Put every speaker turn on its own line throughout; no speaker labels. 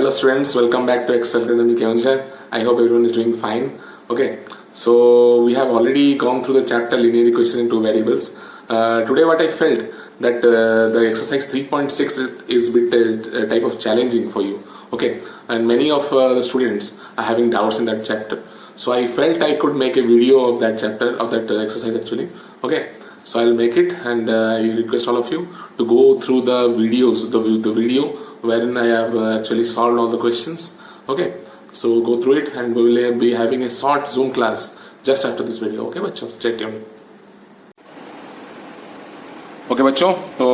Hello students, welcome back to Excel Academy Keonjhar. I hope everyone is doing fine. Okay, so we have already gone through the chapter linear equation in two variables. Today what I felt that the exercise 3.6 is a bit type of challenging for you. Okay, and many of the students are having doubts in that chapter. So I felt I could make a video of that chapter, of that exercise actually. Okay, so I'll make it, and I request all of you to go through the videos, the video wherein I have actually solved all the questions. Okay, so go through it, and we will be having a short Zoom class just after this video. Okay बच्चों, stay tuned. Okay बच्चों, तो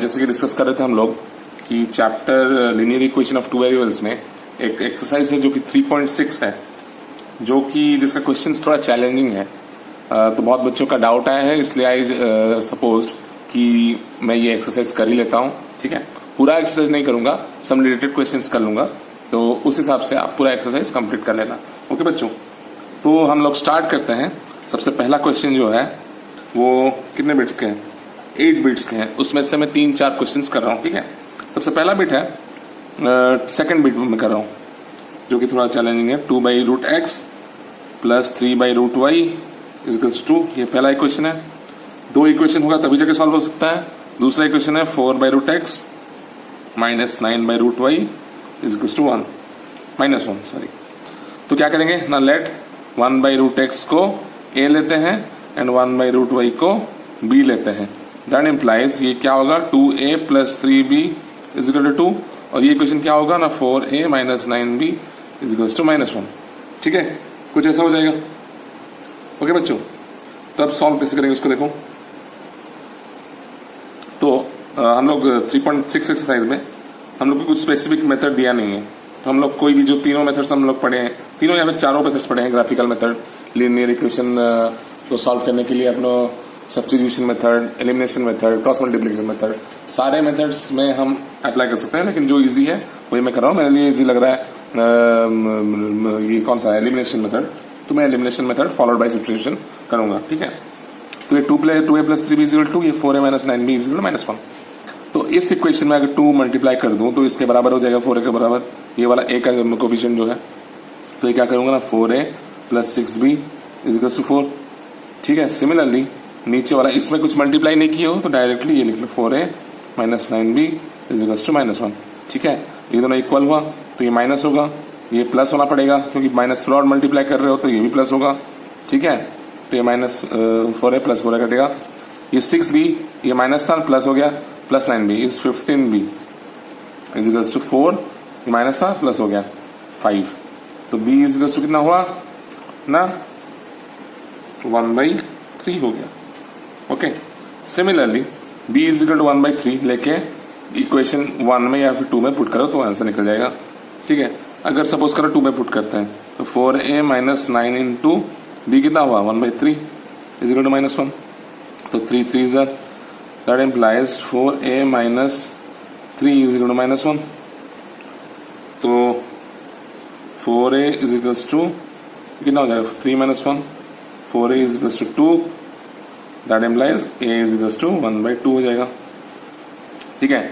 जैसे कि discuss कर रहे थे हम लोग कि chapter linear equation of two variables में एक एक्सरसाइज है जो कि 3.6 है, जो कि जिसका क्वेश्चन थोड़ा चैलेंजिंग है. तो बहुत बच्चों का डाउट आया है, इसलिए आई सपोज्ड कि मैं ये एक्सरसाइज कर ही लेता हूँ. ठीक है, पूरा एक्सरसाइज नहीं करूंगा, सम रिलेटेड क्वेश्चंस कर लूंगा, तो उस हिसाब से आप पूरा एक्सरसाइज कंप्लीट कर लेना. ओके बच्चों, तो हम लोग स्टार्ट करते हैं. सबसे पहला क्वेश्चन जो है वो कितने बिट्स के हैं? 8 बिट्स के हैं. उसमें से मैं 3-4 क्वेश्चंस कर रहा हूँ. ठीक है, सबसे पहला बिट है, सेकेंड बिट में कर रहा हूँ, जो कि थोड़ा चैलेंजिंग है. 2/√x plus 3/√y equals 2. ये पहला इक्वेशन है. 2 इक्वेशन होगा तभी जाके सॉल्व हो सकता है. दूसरा इक्वेशन है 4/√x minus 9/√y equals to 1 minus 1 sorry. तो क्या करेंगे ना, लेट 1/√x को a लेते हैं एंड 1/√y को b लेते हैं. दैट इम्प्लाइज ये क्या होगा, 2a plus 3b is equal to 2. और ये क्वेश्चन क्या होगा ना, 4a minus 9b is equal to minus 1. ठीक है, कुछ ऐसा हो जाएगा. ओके बच्चों, तब सॉल्व कैसे करेंगे उसको देखो. तो हम लोग 3.6 एक्सरसाइज में हम लोग को कुछ स्पेसिफिक मेथड दिया नहीं है. तो हम लोग कोई भी जो तीनों मेथड्स हम लोग पढ़े हैं, तीनों या फिर चारों मेथड्स पढ़े हैं, ग्राफिकल मेथड, लीनियर इक्वेशन को सॉल्व करने के लिए अपना substitution method, elimination method, cross multiplication method, सारे मेथड्स में हम अप्लाई कर सकते हैं. लेकिन जो इजी है वही मैं कर रहा हूँ. मेरे लिए इजी लग रहा है ये कौन सा है, एलिमिनेशन मेथड. तो मैं elimination method followed by substitution करूंगा. ठीक है, तो ये 2a plus 3b is equal to, ये 4a minus 9b is equal to minus 1. तो इस इक्वेशन में अगर 2 मल्टीप्लाई कर दूं तो इसके बराबर हो जाएगा 4a के बराबर, ये वाला a का कोफिशिएंट जो है. तो ये क्या करूंगा ना, 4a plus 6b is equal to 4. ठीक है, सिमिलरली नीचे वाला इसमें कुछ मल्टीप्लाई नहीं किए हो तो डायरेक्टली ये लिख लो, 4a minus 9b is equal to minus 1. ठीक है, ये दोनों इक्वल हुआ तो ये माइनस होगा, ये प्लस होना पड़ेगा क्योंकि माइनस थ्रू आउट मल्टीप्लाई कर रहे हो तो ये भी प्लस होगा. ठीक है, तो ये माइनस 4a प्लस 4a कटेगा. ये 6b ये माइनस था, प्लस हो गया, plus 9b is 15b is equals to 4. ये माइनस था, प्लस हो गया 5. तो b इज इक्वल्स टू कितना हुआ ना, 1/3 हो गया. Okay, similarly b is equal to 1/3 लेके इक्वेशन 1 में या फिर 2 में पुट करो तो आंसर निकल जाएगा. ठीक है, अगर सपोज करो 2 में पुट करते हैं तो 4a माइनस 9 इंटू b कितना हुआ, 1/3 इज इक्वल टू माइनस 1. तो 3 3 that implies 4a minus 3 is equal to minus 1. तो 4a इज इक्वल टू कितना हो जाएगा, 3 minus 1. 4a is equal to 2, that implies a is equal to 1/2 हो जाएगा. ठीक है,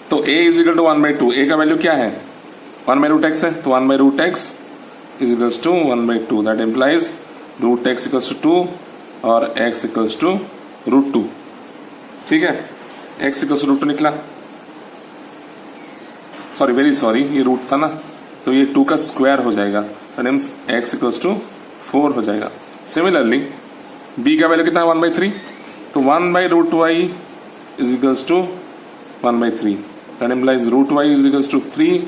तो a is equal to 1/2. a का वैल्यू क्या है, 1/√x है, तो 1/√x is equal to 1/2. That implies √x equals to 2 और x इक्वल्स टू √2. ठीक है, x इक्वल्स टू √2 निकला. सॉरी, वेरी सॉरी, ये रूट था ना, तो ये 2 का स्क्वायर हो जाएगा. That means x equals to 4 हो जाएगा. सिमिलरली b का वैल्यू कितना है, 1/3. तो 1/√y is equals to 1/3. That implies √y is equals to 3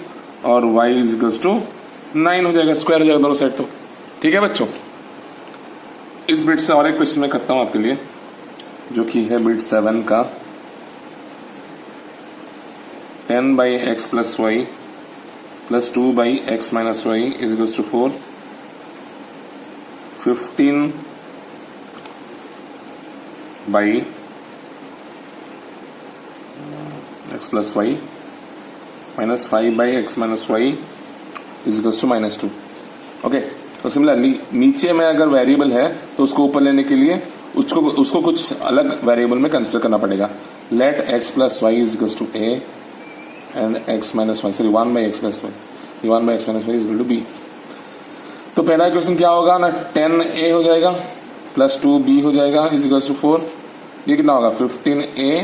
और y इज इक्वल्स टू 9 हो जाएगा, स्क्वायर हो जाएगा दोनों साइड. तो ठीक है बच्चों, इस बिट से और एक क्वेश्चन मैं करता हूं आपके लिए, जो कि है बिट 7 का. 10/x plus y plus 2/x minus y is equal to 4. 15/x plus y minus 5/x minus y is equal to minus 2. Okay, तो सिमिलरली नीचे में अगर वेरिएबल है तो उसको ऊपर लेने के लिए उसको कुछ अलग वेरिएबल में कंसिडर करना पड़ेगा. Let x plus y is equal to a and x minus y, sorry 1 by x minus y, ये 1 by x minus y is equal to b. तो पहला इक्वेशन क्या होगा ना, 10a हो जाएगा प्लस 2b हो जाएगा इज इक्वल टू 4। ये कितना होगा 15a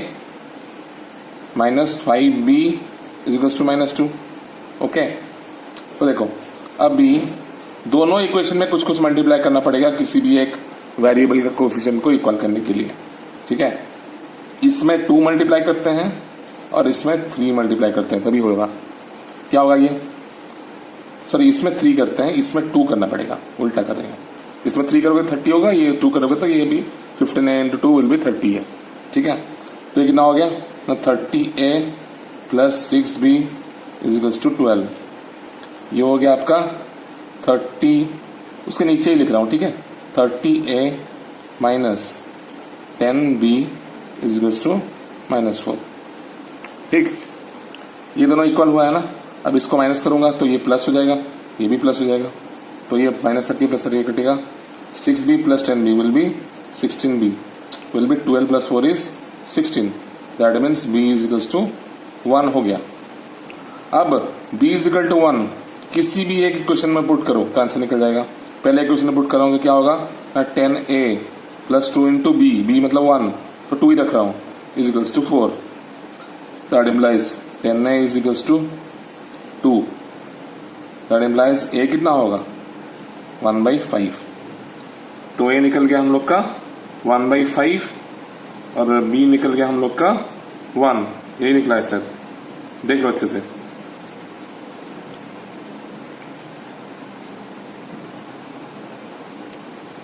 minus 5b is equal to minus 2। Okay, तो देखो अभी दोनों इक्वेशन में कुछ कुछ मल्टीप्लाई करना पड़ेगा किसी भी एक वेरिएबल का कोएफिशिएंट को इक्वल करने के लिए। ठीक है, इसमें 2 मल्टीप्लाई करते हैं और इसमें 3 मल्टीप्लाई करते हैं, तभी होगा। क्या होगा ये, सॉरी इसमें 3 करते हैं, इसमें 2 करना पड़ेगा, उल्टा कर रहे हैं। इसमें 3 करोगे 30 होगा, ये 2 करोगे तो ये भी 15a इंटू 2 विल बी 30 है। ठीक है, तो ये कितना हो गया ना, 30a plus 6b is equals to 12। ये हो गया आपका 30, उसके नीचे ही लिख रहा हूं। ठीक है, 30a minus 10b is equals to minus 4। ठीक, ये दोनों इक्वल हुआ है ना। अब इसको माइनस करूंगा तो ये प्लस हो जाएगा, ये भी प्लस हो जाएगा, तो ये माइनस 30 प्लस 30 कटेगा। 6b plus 10b will be 16b, will be 12 plus 4 is 16, that means b is equals to 1 हो गया। अब b इज इक्वल टू 1 किसी भी एक इक्वेशन में पुट करो तो आंसर निकल जाएगा। पहले इक्वेशन में पुट कराऊंगा क्या होगा, 10a प्लस 2 इंटू b मतलब 1, तो 2 ही रख रहा हूं, is equals to 4, that implies 10a is equals to 2, that implies a कितना होगा 1/5। तो a निकल गया हम लोग का 1/5 और b निकल गया हम लोग का 1, यही निकला है सर, देख लो अच्छे से।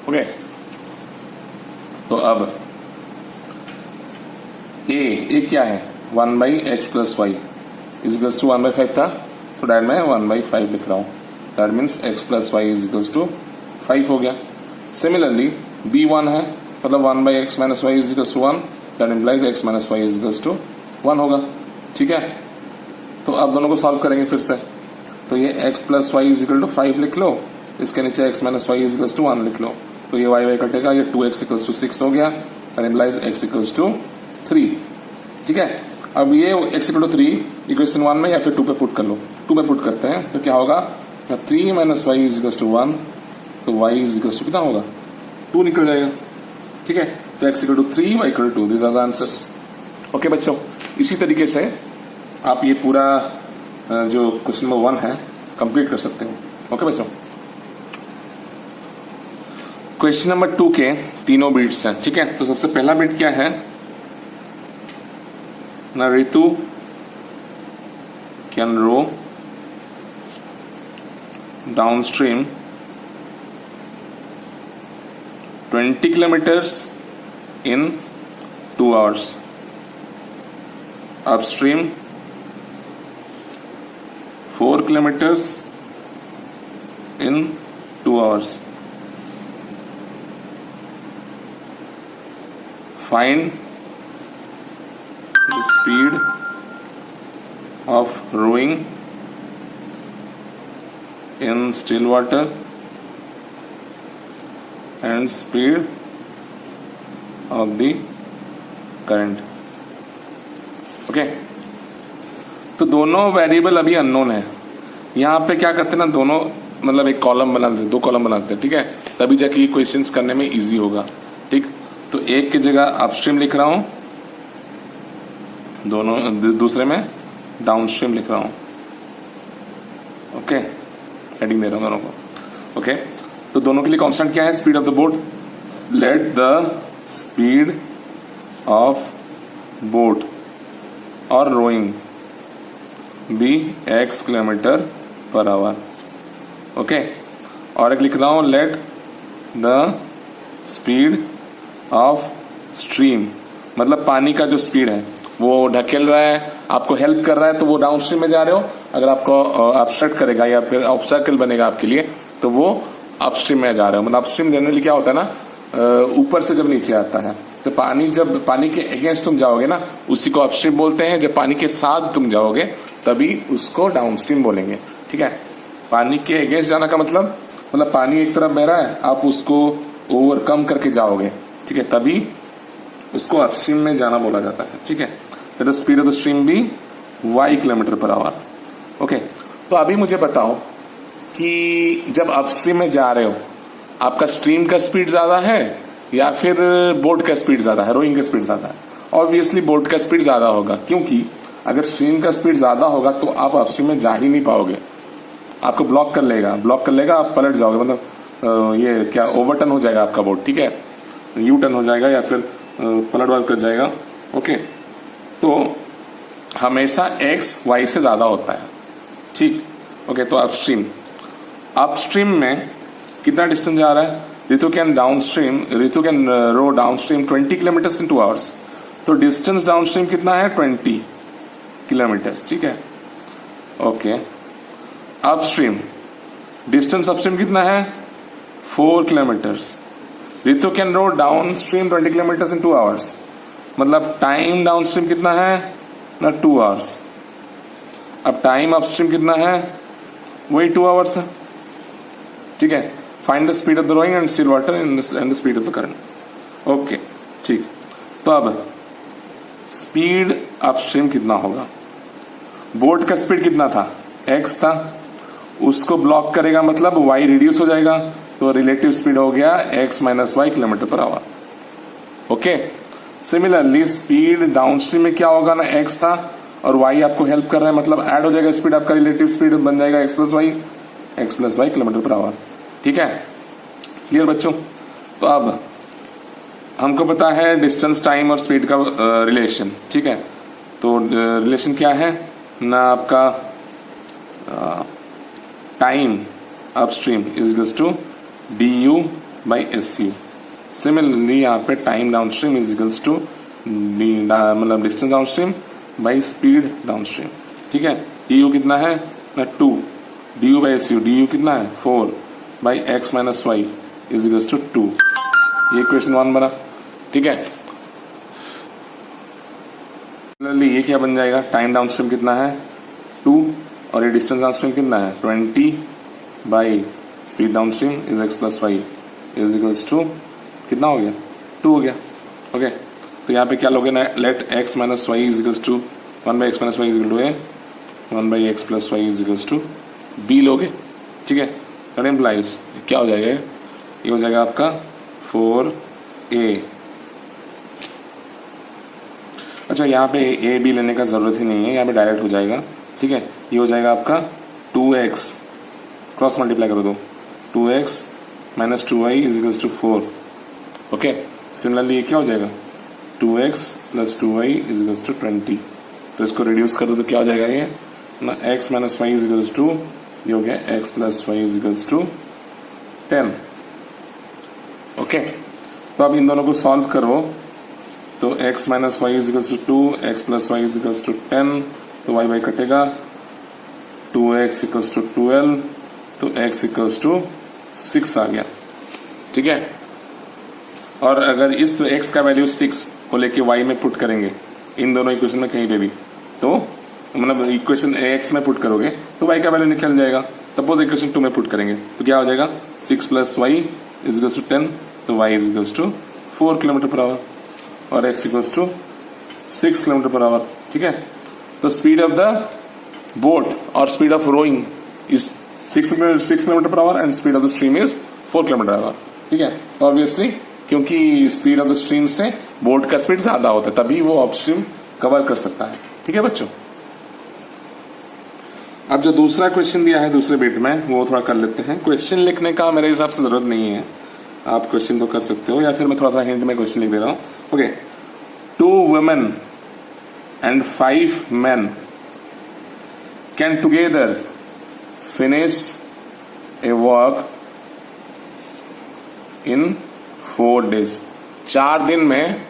ओके, तो अब a क्या है 1/x plus y is equals to 1/5 था, तो डायरेक्ट मैं 1/5 लिख रहा हूं, that means x plus y is equals to 5 हो गया। सिमिलरली b 1 है, मतलब 1/x minus y is equals to 1, that implies x minus y is equals to 1 होगा। ठीक है, तो अब दोनों को सॉल्व करेंगे फिर से। तो ये x plus y is equal to 5 लिख लो, इसके नीचे x minus y is equals to 1 लिख लो, तो ये y कटेगा, ये 2x इक्वल्स टू 6 हो गया, that implies x equals to 3। ठीक है, अब ये x इक्वल टू 3 इक्वेशन 1 में या फिर 2 पे पुट कर लो। 2 पे पुट करते हैं तो क्या होगा, 3 minus y is equals to 1, तो y इज इक्वल्स टू कितना होगा 2 निकल जाएगा। ठीक है, तो x equal to 3, y equal to 2, this are the answers. Okay बच्चों, इसी तरीके से आप ये पूरा जो क्वेश्चन नंबर 1 है कंप्लीट कर सकते हो। ओके बच्चों, क्वेश्चन नंबर 2 के तीनों बीट्स हैं। ठीक है, तो सबसे पहला बीट क्या है ना, Ritu can row downstream 20 kilometers in 2 hours, upstream 4 kilometers in 2 hours. Find the speed of rowing in still water and speed of the current. Okay, तो दोनों वेरिएबल अभी अननोन है। यहाँ पे क्या करते हैं ना, दोनों मतलब एक कॉलम बनाते हैं, 2 कॉलम बनाते हैं। ठीक है, तभी जाके ये क्वेश्चंस करने में इजी होगा। ठीक, तो एक की जगह अपस्ट्रीम लिख रहा हूं, दोनों दूसरे में डाउनस्ट्रीम लिख रहा हूं। ओके, हेडिंग दे रहा हूं दोनों को। ओके, तो दोनों के लिए कांस्टेंट क्या है, speed of the boat. Let the speed of boat और rowing be x kilometre per hour. Okay, और एक लिख रहा हूं, let the speed of stream, मतलब पानी का जो स्पीड है वो ढकेल रहा है, आपको हेल्प कर रहा है, तो वो डाउन स्ट्रीम में जा रहे हो। अगर आपको ऑब्स्ट्रक्ट करेगा या फिर ऑब्स्टैकल बनेगा आपके लिए, तो वो अपस्ट्रीम में जा रहे हो। मतलब अपस्ट्रीम जनरली क्या होता है ना, ऊपर से जब नीचे आता है, तो पानी जब पानी के अगेंस्ट तुम जाओगे ना, उसी को अपस्ट्रीम बोलते हैं। जब पानी के साथ तुम जाओगे तभी उसको डाउनस्ट्रीम बोलेंगे। ठीक है, पानी के अगेंस्ट जाना का मतलब पानी एक तरफ बह रहा है, आप उसको ओवरकम करके जाओगे। ठीक है, तभी उसको अपस्ट्रीम में जाना बोला जाता है। ठीक है, the speed of the stream be y kilometre per hour. Okay, तो अभी मुझे बताओ कि जब अपस्ट्रीम में जा रहे हो आपका स्ट्रीम का स्पीड ज्यादा है या फिर बोट का स्पीड ज्यादा है, रोइंग का स्पीड ज्यादा है? ऑब्वियसली बोट का स्पीड ज्यादा होगा, क्योंकि अगर स्ट्रीम का स्पीड ज्यादा होगा तो आप अपस्ट्रीम में जा ही नहीं पाओगे, आपको ब्लॉक कर लेगा, आप पलट जाओगे, मतलब ये क्या ओवरटर्न हो जाएगा आपका बोट, ठीक है, यू टर्न हो जाएगा या फिर पलट कर जाएगा। ओके, तो हमेशा एक्स वाई से ज्यादा होता है, ठीक। ओके, तो अपस्ट्रीम में कितना डिस्टेंस जा रहा है? Ritu can row downstream 20 kilometre in 2 hours, तो डिस्टेंस डाउनस्ट्रीम कितना है? 20 किलोमीटर, ठीक है। ओके, अपस्ट्रीम डिस्टेंस अपस्ट्रीम कितना है? 4 kilometres. Ritu can row downstream 20 kilometre in 2 hours, मतलब टाइम डाउनस्ट्रीम कितना है ना? 2 आवर्स। अब टाइम अपस्ट्रीम कितना है? वही 2 आवर्स है, ठीक है। Find the speed of the rowing and still water and the speed of the current. Okay, ठीक। तो अब स्पीड अपस्ट्रीम कितना होगा? बोट का स्पीड कितना था? x था, उसको ब्लॉक करेगा मतलब y रिड्यूस हो जाएगा, तो रिलेटिव स्पीड हो गया x minus y kilometre per hour. Okay, similarly speed downstream में क्या होगा ना? x था और y आपको हेल्प कर रहा है, मतलब ऐड हो जाएगा स्पीड, आपका रिलेटिव स्पीड बन जाएगा x plus y kilometre per hour, ठीक है। क्लियर बच्चों? तो अब हमको पता है डिस्टेंस, टाइम और स्पीड का रिलेशन, ठीक है। तो रिलेशन क्या है ना? आपका time upstream is equals to du by SU। Similarly यहाँ पे time downstream is equals to मतलब distance downstream by speed downstream, ठीक है। du कितना है ना? 2, du बाई SU, du कितना है? 4 by x minus y is equals to 2। ये क्वेश्चन 1 बना, ठीक है। सिमिलरली ये क्या बन जाएगा? टाइम डाउनस्ट्रीम कितना है? 2, और ये डिस्टेंस डाउनस्ट्रीम कितना है? 20 by speed downstream is x plus y is equals to कितना हो गया? 2 हो गया। ओके, तो यहाँ पे क्या लोगे ना? Let x minus y is equals to 1 by x minus y is equal to A, 1 by x plus y is equals to b लोगे, ठीक है। दैट इम्प्लाइज क्या हो जाएगा? ये हो जाएगा आपका 4a। अच्छा, यहाँ पे ए बी लेने का जरूरत ही नहीं है, यहाँ पे डायरेक्ट हो जाएगा, ठीक है। ये हो जाएगा आपका 2x, क्रॉस मल्टीप्लाई करो दो, 2x minus 2y is equals to 4। Okay, similarly ये क्या हो जाएगा? 2x plus 2y is equals to 20। तो इसको रिड्यूस कर दो तो क्या हो जाएगा? ये ना x minus y is equals to, ये हो गया x plus y is equals to 10। Okay, तो अब इन दोनों को सॉल्व करो तो x minus y is equals to 2, x plus y is equals to 10, तो y कटेगा, 2x इक्वल्स टू 12, तो x इक्वल्स टू 6 आ गया, ठीक है। और अगर इस x का वैल्यू 6 को लेके y में पुट करेंगे इन दोनों इक्वेशन में कहीं पे भी, तो मतलब इक्वेशन x में पुट करोगे तो y का वैल्यू निकल जाएगा। सपोज इक्वेशन 2 में पुट करेंगे तो क्या हो जाएगा? 6 plus y is equals to 10, तो y is equals to 4 kilometre per hour और x equals to 6 kilometre per hour, ठीक है। तो स्पीड ऑफ द बोट और speed of rowing is 6 kilometre per hour and speed of the stream is 4 kilometre hour, ठीक है। Obviously क्योंकि speed of the स्ट्रीम से बोट का स्पीड ज्यादा होता है, तभी वो अपस्ट्रीम कवर कर सकता है, ठीक है बच्चों। अब जो दूसरा क्वेश्चन दिया है दूसरे बिट में वो थोड़ा कर लेते हैं। क्वेश्चन लिखने का मेरे हिसाब से जरूरत नहीं है, आप क्वेश्चन तो कर सकते हो या फिर मैं थोड़ा सा हिंट में क्वेश्चन लिख दे रहा हूं। Okay, 2 women and 5 men can together finish a work in 4 days। 4 दिन में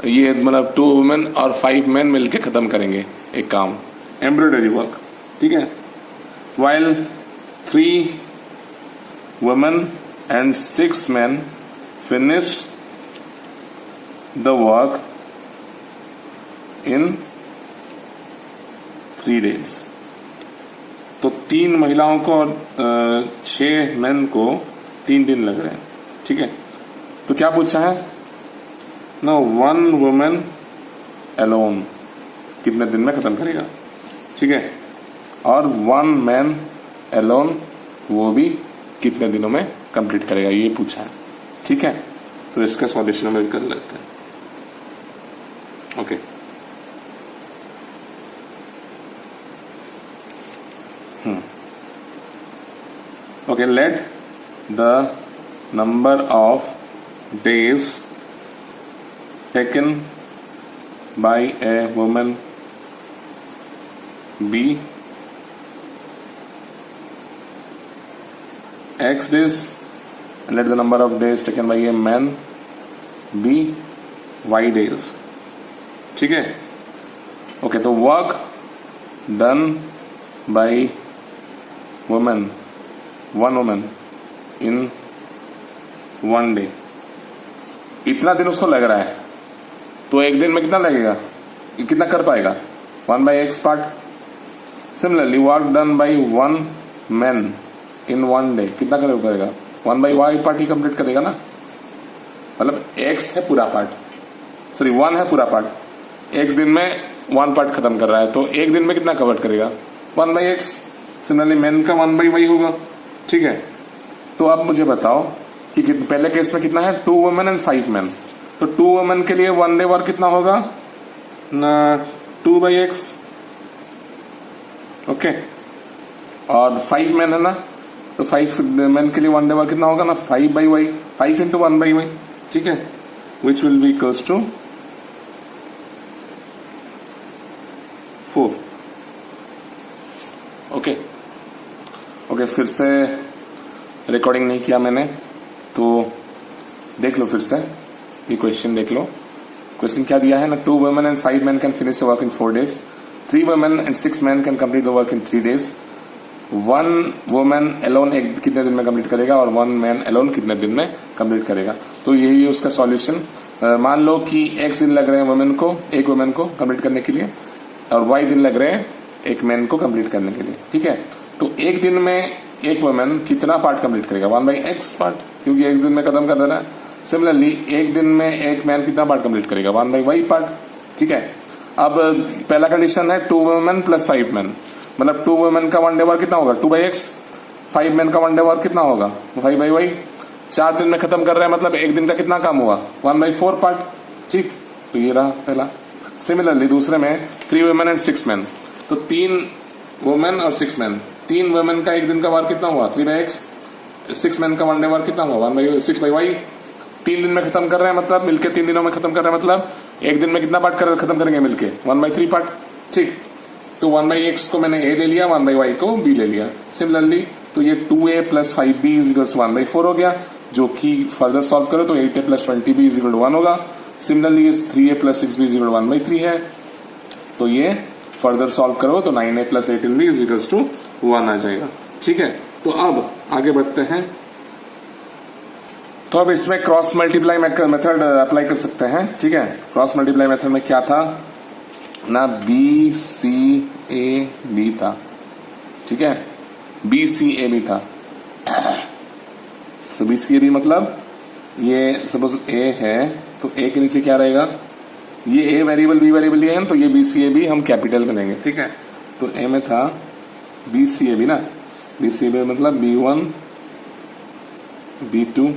ये मतलब 2 women और 5 men मिलके खत्म करेंगे एक काम, एम्ब्रॉयडरी वर्क, ठीक है। while 3 women and 6 men finish the work in 3 days। तो 3 महिलाओं को और 6 मेन को 3 दिन लग रहे हैं, ठीक है। तो क्या पूछा है ना? 1 वुमेन अलोन कितने दिन में खत्म करेगा? ठीक है, और 1 मैन एलोन वो भी कितने दिनों में कंप्लीट करेगा, ये पूछा है। ठीक है, तो इसका सॉल्यूशन हम कर लेते हैं। Okay, okay, let the number of days taken by a woman be X days, and let the number of days taken by a man be Y days. ठीक है, ओके, तो work done by women, one women in 1 day, इतना दिन उसको लग रहा है, तो एक दिन में कितना लगेगा, कितना कर पाएगा, 1/x part. Similarly work done by 1 man in 1 day, कितना करेगा, 1/y पार्ट ही कंप्लीट करेगा ना, मतलब x है पूरा पार्ट, सॉरी 1 है पूरा पार्ट, x दिन में 1 पार्ट खत्म कर रहा है, तो एक दिन में कितना कवर करेगा, 1/x। सिमिलरली मैन का 1/y होगा। ठीक है, तो अब मुझे बताओ कि पहले केस में कितना है, 2 वुमेन एंड 5 मैन, तो 2 वुमेन के लिए 1 डे वर्क कितना होगा ना, 2/x। ओके, और 5 मैन है ना, तो 5 मैन के लिए 1 डे वर्क कितना होगा ना, 5/y, 5 इंटू 1/y। ठीक है, which will be equals to 4। Okay, फिर से रिकॉर्डिंग नहीं किया मैंने, तो देख लो फिर से, ये क्वेश्चन देख लो। क्वेश्चन क्या दिया है ना, 2 women and 5 man can finish the work in 4 days, 3 women and 6 man can complete the work in 3 days, 1 women alone एक कितने दिन में कंप्लीट करेगा, और 1 मैन एलोन कितने दिन में कंप्लीट करेगा। तो यही उसका सॉल्यूशन। मान लो कि x दिन लग रहे हैं वुमेन को, एक वुमेन को कंप्लीट करने के लिए, और y दिन लग रहे हैं एक मैन को कंप्लीट करने के लिए। ठीक है, तो एक दिन में एक वुमेन कितना पार्ट कंप्लीट करेगा, 1/x पार्ट, क्योंकि x दिन में खत्म कर देना है। सिमिलरली एक दिन में एक मैन कितना पार्ट कंप्लीट करेगा, 1/y पार्ट। ठीक है, अब पहला कंडीशन है 2 वुमेन प्लस 5 मैन, मतलब 2 वुमेन का 1 डे वर्क कितना होगा, 2/x, 5 मैन का 1 डे वर्क कितना होगा, 5/y। 4 दिन में खत्म कर रहे हैं, मतलब एक दिन का कितना काम हुआ, 1/4 पार्ट। ठीक, तो ये रहा पहला। सिमिलरली दूसरे में 3 वुमेन एंड 6 मैन, तो 3 वुमेन और 6 मैन, 3 वुमेन का एक दिन का वर्क कितना हुआ, 3/x, 6 मैन का 1 डे वर्क कितना हुआ, 6/y। 3 दिन में खत्म कर रहे हैं, मतलब मिलके 3 दिनों में खत्म कर रहे हैं, मतलब एक दिन में कितना पार्ट खत्म करेंगे मिलके, 1/3 पार्ट। ठीक, तो 1/x को मैंने a ले लिया, 1/y को b ले लिया। सिमिलरली तो ये 2a plus 5b is equal 1/4 हो गया, जो कि फर्दर सॉल्व करो तो 8a plus 20b is equal 1 होगा। Similarly 3a plus 6b is equal 1/3 है, तो ये फर्दर सॉल्व करो तो 9a plus 18b is equal to 1 आ जाएगा। ठीक है, तो अब आगे बढ़ते हैं। तो अब इसमें क्रॉस मल्टीप्लाई मेथड अप्लाई कर सकते हैं। ठीक है, क्रॉस मल्टीप्लाई मेथड में क्या था ना, BCAB था। ठीक है, BCAB था, तो BCAB मतलब ये सपोज A है, तो A के नीचे क्या रहेगा, ये A वेरिएबल B वेरिएबल ये है, तो ये BCAB हम कैपिटल में लेंगे। ठीक है, तो A में था BCAB ना, BCAB मतलब B1 B2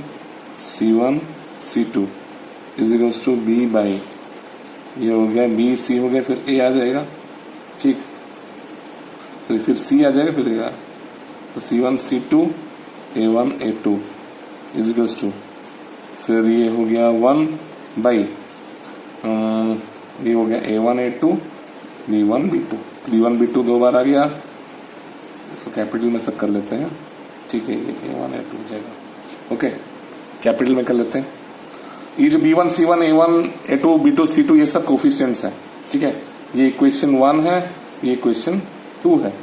C1 C2 is equals to B by, ये हो गया BC हो गया, फिर A आ जाएगा। ठीक, तो फिर C आ जाएगा, फिर A, तो C1 C2 A1 A2 is equals to, फिर ये हो गया 1 बाई, ये हो गया A1 A2 B1 B2, B1 B2 दो बार आ गया, इसको कैपिटल में सब कर लेते हैं। ठीक है, ये A1 A2 हो जाएगा। ओके, कैपिटल में कर लेते हैं। ये जो B1 C1 A1 A2 B2 C2 ये सब कोफिशिएंट्स हैं। ठीक है, ये इक्वेशन 1 है, ये इक्वेशन 2 है।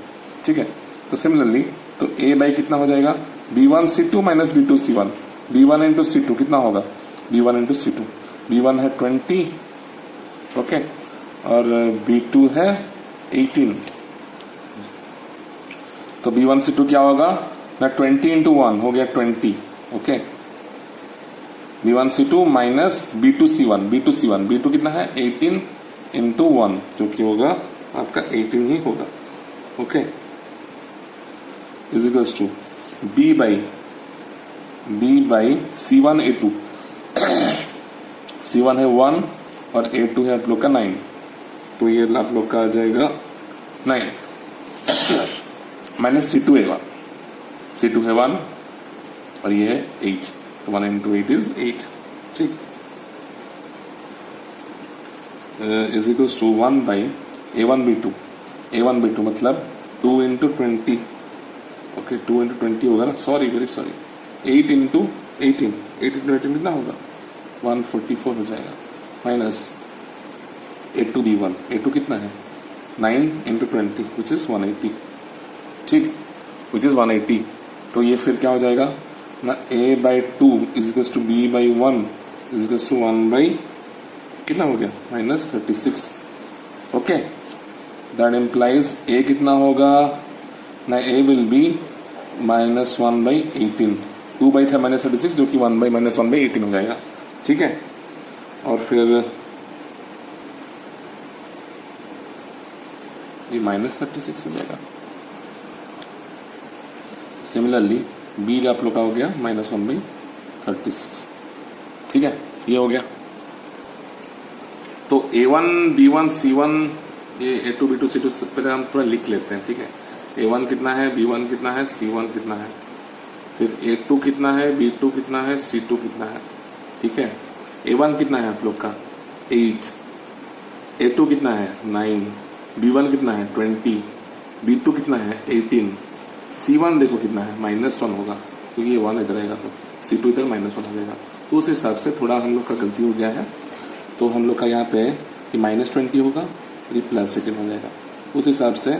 ठीक है, तो सिमिलरली तो A बाई कितना हो जाएगा, B1 C2 minus B2 C1, B1 into C2 कितना होगा, B1 इंटू C2, B1 है 20, ओके, और B2 है 18, तो B1 C2 क्या होगा ना, 20 इंटू 1 हो गया 20। Okay, B1 C2 minus B2 C1, B2 कितना है 18 इंटू 1, जो कि होगा आपका 18 ही होगा। Okay, is equals to B by C1 A2। C1 है 1 और A2 है आप लोग का 9, तो ये आप लोग का आ जाएगा 9 माइनस C2 है 1, C2 है 1 और ये है 8, तो 1 into 8 is 8। ठीक, is equals to 1 by A1 B2 मतलब 2 into 20, ओके 2 into 20 होगा ना, सॉरी वेरी सॉरी, 8 into 18 कितना होगा 144 हो जाएगा, माइनस A2 B1, A2 कितना है 9 into 20 which is 180। ठीक, which is 180, तो ये फिर क्या हो जाएगा ना, A by 2 is equals to B by 1 is equals to 1 by कितना हो गया minus 36। Okay, that implies A कितना होगा ना, A will be minus 1 by 18, 2 by था माइनस 36 जो कि 1 by माइनस 1 by 18 हो जाएगा। ठीक है, और फिर ये माइनस 36 हो जाएगा। सिमिलरली बी आप लोग का हो गया माइनस 1 by 36। ठीक है, ये हो गया। तो A1 B1 C1 ये A2 B2 C2 सब पहले हम थोड़ा लिख लेते हैं। ठीक है, A1 कितना है, B1 कितना है, C1 कितना है, फिर A2 कितना है, B2 कितना है, C2 कितना है। ठीक है, A1 कितना है आप लोग का 8, A2 कितना है 9, B1 कितना है 20, B2 कितना है 18, C1 देखो कितना है माइनस 1 होगा क्योंकि ये 1 इधर आएगा तो C2 इधर माइनस 1 हो जाएगा। तो उस हिसाब से थोड़ा हम लोग का गलती हो गया है, तो हम लोग का यहाँ पे ये माइनस 20 होगा और ये प्लस 18 हो जाएगा। उस हिसाब से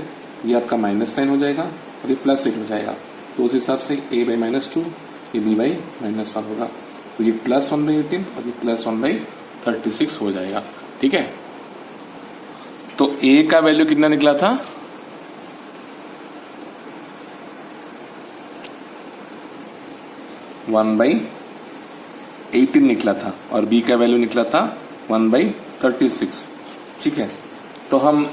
ये आपका माइनस 9 हो जाएगा और ये प्लस 8 हो जाएगा। तो उस हिसाब से A बाई माइनस 2 ये B बाई माइनस 1 होगा, तो ये प्लस 1 बाई 18 और ये प्लस 1 बाई 36 हो जाएगा। ठीक है, तो A का वैल्यू कितना निकला था 1 बाई 18 निकला था और B का वैल्यू निकला था 1 बाई 36। ठीक है, तो हम A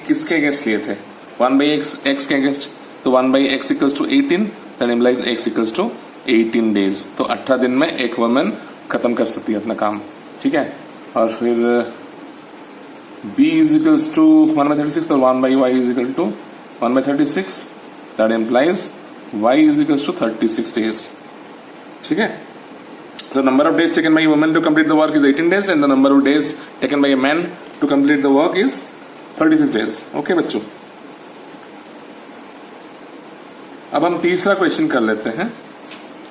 किसके अगेंस्ट लिए थे 1 बाई x के अगेंस्ट, तो 1 by x equals to 18 that implies x equals to 18 days. तो 18 दिन में एक वुमन खत्म कर सकती है अपना काम। ठीक है, और फिर B is equals to 1 by 36, तो 1 by y is equal to 1 by 36 that implies y is equals to 36 days. ठीक है, the number of days taken by a woman to complete the work is 18 days and the number of days taken by a man to complete the work is 36 days। Okay बच्चों, अब हम तीसरा question कर लेते हैं।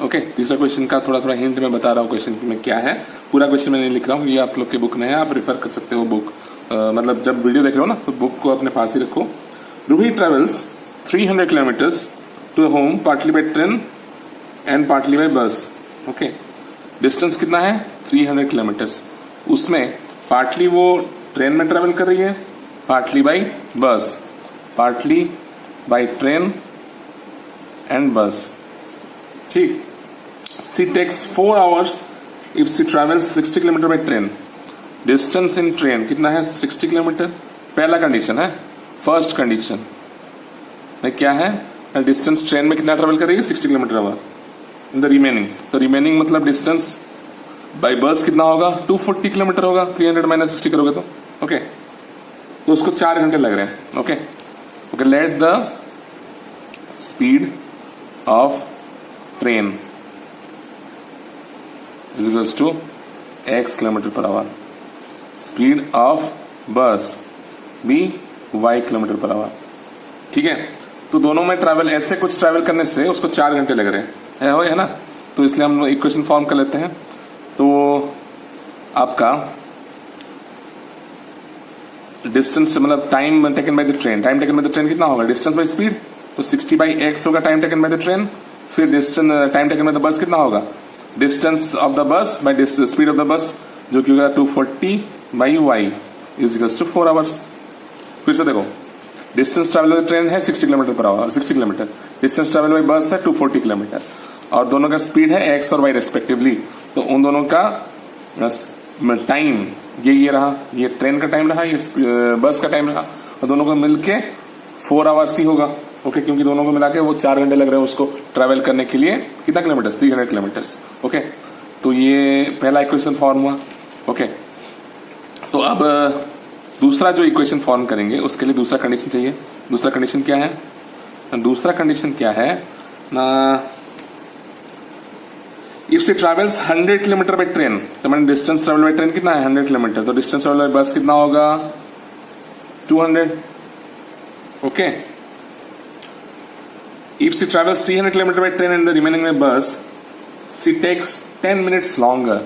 Okay, तीसरा question का थोड़ा थोड़ा हिंट मैं बता रहा हूँ क्वेश्चन में क्या है। पूरा क्वेश्चन मैं नहीं लिख रहा हूँ, ये आप लोग के बुक में है, आप रेफर कर सकते हो बुक। मतलब जब वीडियो देख रहे हो ना तो बुक को अपने पास ही रखो। Ruhi travels 300 kilometres to home partly by train and partly by bus. Okay, distance कितना है 300 किलोमीटर्स, उसमें पार्टली वो ट्रेन में ट्रेवल कर रही है, partly by bus, partly by train and bus. ठीक, she takes 4 hours if she travels 60 kilometre by train. Distance in train कितना है 60 किलोमीटर। पहला कंडीशन है, फर्स्ट कंडीशन में क्या है, डिस्टेंस ट्रेन में कितना ट्रेवल कर रही है 60 kilometre our in the remaining. तो रिमेनिंग मतलब डिस्टेंस बाय बस कितना होगा 240 किलोमीटर होगा, 300 माइनस 60 करोगे तो। ओके, तो उसको 4 घंटे लग रहे हैं। Okay okay, let the speed of train is equals to x kilometre per hour, speed of bus b y kilometre per hour. ठीक है, तो दोनों में ट्रैवल ऐसे कुछ ट्रैवल करने से उसको 4 घंटे लग रहे हैं, है ना। तो इसलिए हम इक्वेशन फॉर्म कर लेते हैं। तो आपका डिस्टेंस मतलब time taken by the train, time taken by the train कितना होगा डिस्टेंस बाय स्पीड, तो 60 बाई x होगा time taken by the train. फिर distance time taken by the bus कितना होगा, distance of the bus by speed of the bus जो कि होगा 240 by y is equals to 4 hours. फिर से देखो, डिस्टेंस ट्रैवल बाय ट्रेन है 60 kilometre per our, 60 kilometre, distance travel by बस है 240 किलोमीटर और दोनों का स्पीड है x और y रेस्पेक्टिवली। तो उन दोनों का टाइम ये रहा, ये ट्रेन का टाइम रहा, ये बस का टाइम रहा और दोनों को मिलके 4 आवर्स ही होगा। ओके, क्योंकि दोनों को मिला के वो 4 घंटे लग रहे हैं उसको ट्रैवल करने के लिए। कितना किलोमीटर? 300 किलोमीटर्स। ओके, तो ये पहला इक्वेशन फॉर्म हुआ। ओके, तो अब दूसरा जो इक्वेशन फॉर्म करेंगे उसके लिए दूसरा कंडीशन चाहिए। दूसरा कंडीशन क्या है? दूसरा कंडीशन क्या है ना, if she travels 100 kilometre by train, तो मैंने डिस्टेंस ट्रेवल बाई ट्रेन कितना है? 100 किलोमीटर। तो डिस्टेंस ट्रेवल बाई बस कितना होगा? 200। Okay, if she travels 300 kilometre by train and the remaining by bus, she takes 10 minutes longer.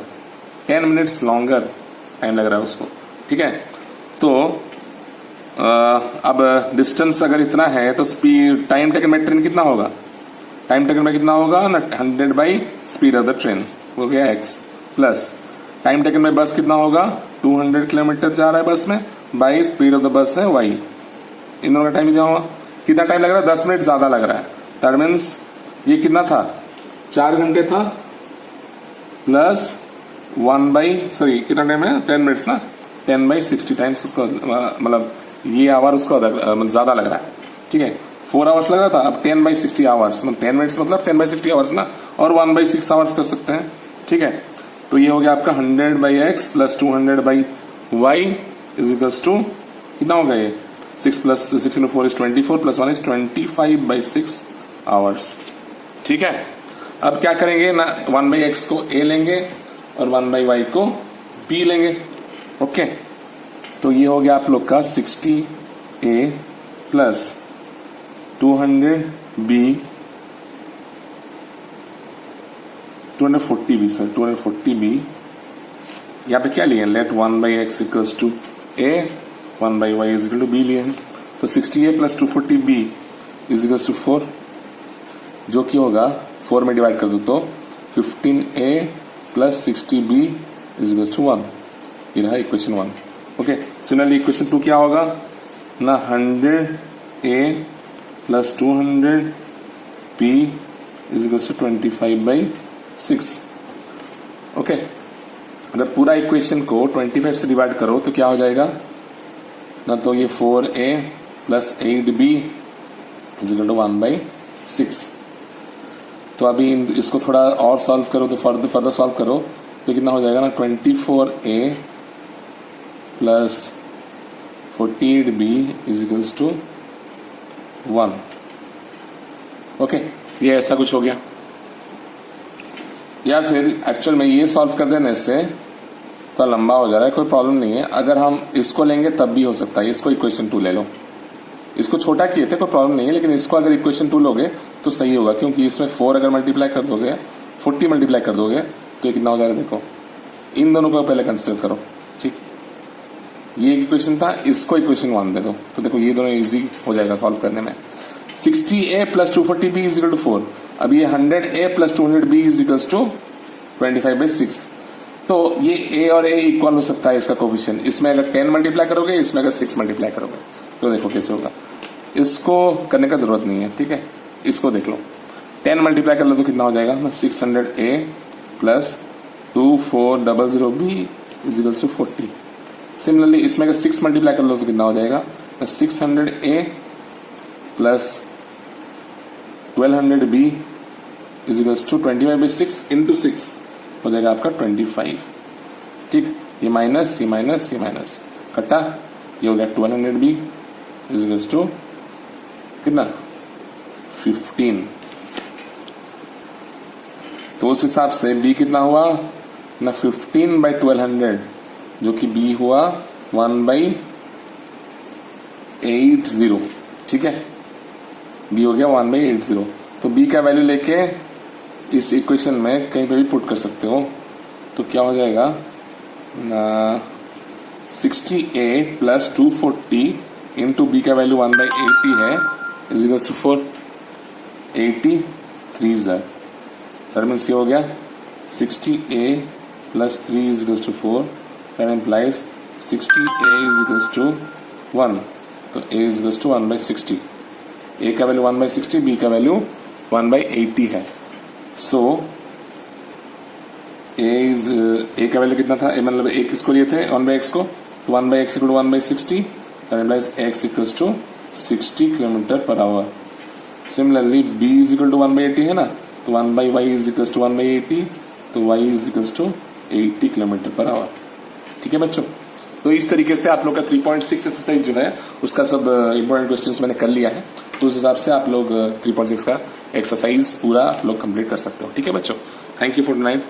10 minutes longer time लग रहा है उसको। ठीक है, तो अब डिस्टेंस अगर इतना है तो speed time taken by train कितना होगा? टाइम टेकन बाई कितना होगा ना, 100 by speed of the train हो गया x, plus time taken by bus कितना होगा? 200 किलोमीटर जा रहा है बस में, बाई स्पीड ऑफ द बस है y। इन दोनों का टाइम कितना होगा? कितना टाइम लग रहा है? 10 मिनट ज्यादा लग रहा है। दैट मीन्स ये कितना था? 4 घंटे था, प्लस 1 बाई सॉरी कितना टाइम है? 10 मिनट्स ना, 10 बाई 60 टाइम्स उसको, मतलब ये आवर उसको ज्यादा लग रहा है। ठीक है, 4 आवर्स लग रहा था, अब 10 बाई 60 आवर्स, मतलब 10 मिनट्स मतलब 10 बाई 60 आवर्स ना, और 1 बाई 6 आवर्स कर सकते हैं। ठीक है, तो ये हो गया आपका 100 by x plus 200 by Y is equals to कितना होगा? ये 6 plus 6 into 4 is 24 plus 1 is 25 by 6 hours. ठीक है, अब क्या करेंगे ना, 1 बाई एक्स को ए लेंगे और 1 बाई वाई को बी लेंगे। ओके, तो ये हो गया आप लोग का 60A plus 200B 240B sir 240B। यहाँ पे क्या लिए? Let 1 by X equals to A, 1 by Y is equal to B लिए हैं। तो 60A plus 240B is equals to 4, जो कि होगा 4 में डिवाइड कर दो तो 15A plus 60B is equals to 1। ये रहा इक्वेशन 1। ओके, सिमिलरली इक्वेशन 2 क्या होगा ना, 100A plus 200B is equals to 25 by 6। Okay, अगर पूरा इक्वेशन को 25 से डिवाइड करो तो क्या हो जाएगा ना, तो ये 4A plus 8B is equal to 1 by 6। तो अभी इसको थोड़ा और सॉल्व करो, तो फर्दर सॉल्व करो तो कितना हो जाएगा ना, 24A plus 48B is equals to 1। Okay, ये ऐसा कुछ हो गया। या फिर एक्चुअल में ये सॉल्व कर देने से तो लंबा हो जा रहा है, कोई प्रॉब्लम नहीं है। अगर हम इसको लेंगे तब भी हो सकता है, इसको इक्वेशन 2 ले लो। इसको छोटा किए थे, कोई प्रॉब्लम नहीं है, लेकिन इसको अगर इक्वेशन 2 लोगे तो सही होगा, क्योंकि इसमें 4 अगर मल्टीप्लाई कर दोगे, 40 मल्टीप्लाई कर दोगे तो कितना हो जाएगा? देखो, इन दोनों को पहले कंसिडर करो। ठीक, ये इक्वेशन था, इसको इक्वेशन 1 दे दो, तो देखो ये दोनों इजी हो जाएगा सॉल्व करने में। 60A plus 240B is equal to 4। अब ये 100A plus 200B is equal to 25 by 6। तो ये A और A इक्वल हो सकता है इसका कोफिशिएंट। इसमें अगर 10 मल्टीप्लाई करोगे, इसमें अगर 6 मल्टीप्लाई करोगे, तो देखो कैसे होगा। इसको करने का जरूरत नहीं है, ठीक है, इसको देख लो। 10 मल्टीप्लाई कर लो तो कितना हो जाएगा? 600A plus 2400B is equal to 40। Similarly इसमें अगर 6 मल्टीप्लाई कर लो तो कितना हो जाएगा? 600A plus 1200B is equal to 25 by 6 into 6 हो जाएगा आपका 25। ठीक, ये माइनस ये माइनस ये माइनस कटा, ये हो गया 1200B इज इक्वल टू कितना? 15। तो उस हिसाब से B कितना हुआ ना, 15 बाई 1200, जो कि B हुआ 1 बाई 80। ठीक है, B हो गया 1 बाई 80। तो B का वैल्यू लेके इस इक्वेशन में कहीं पे भी पुट कर सकते हो, तो क्या हो जाएगा ना, 60A प्लस 240 इंटू B का वैल्यू 1 बाई 80 है is equal to 4। 83 that means ये हो गया 60A plus 3 is equal to 4। That implies 60A is equal to 1। तो A is equal to 1 by 60। A का वैल्यू 1 बाई 60, B का value 1 by 80 है। सो A का वैल्यू कितना था? मतलब A किसको लिए थे? 1 बाई x को, तो 1 by x equal to 1 by 60। That implies x equal to 60 kilometre per hour. Similarly b is equal to 1/80 है ना, तो 1/y इज इक्वल टू 1/80, तो y is equal to 80 kilometre per hour. ठीक है बच्चों, तो इस तरीके से आप लोग का 3.6 एक्सरसाइज जो है उसका सब इंपॉर्टेंट क्वेश्चंस मैंने कर लिया है, तो उस हिसाब से आप लोग 3.6 का एक्सरसाइज पूरा आप लोग कंप्लीट कर सकते हो। ठीक है बच्चों, थैंक यू फॉर नाइट।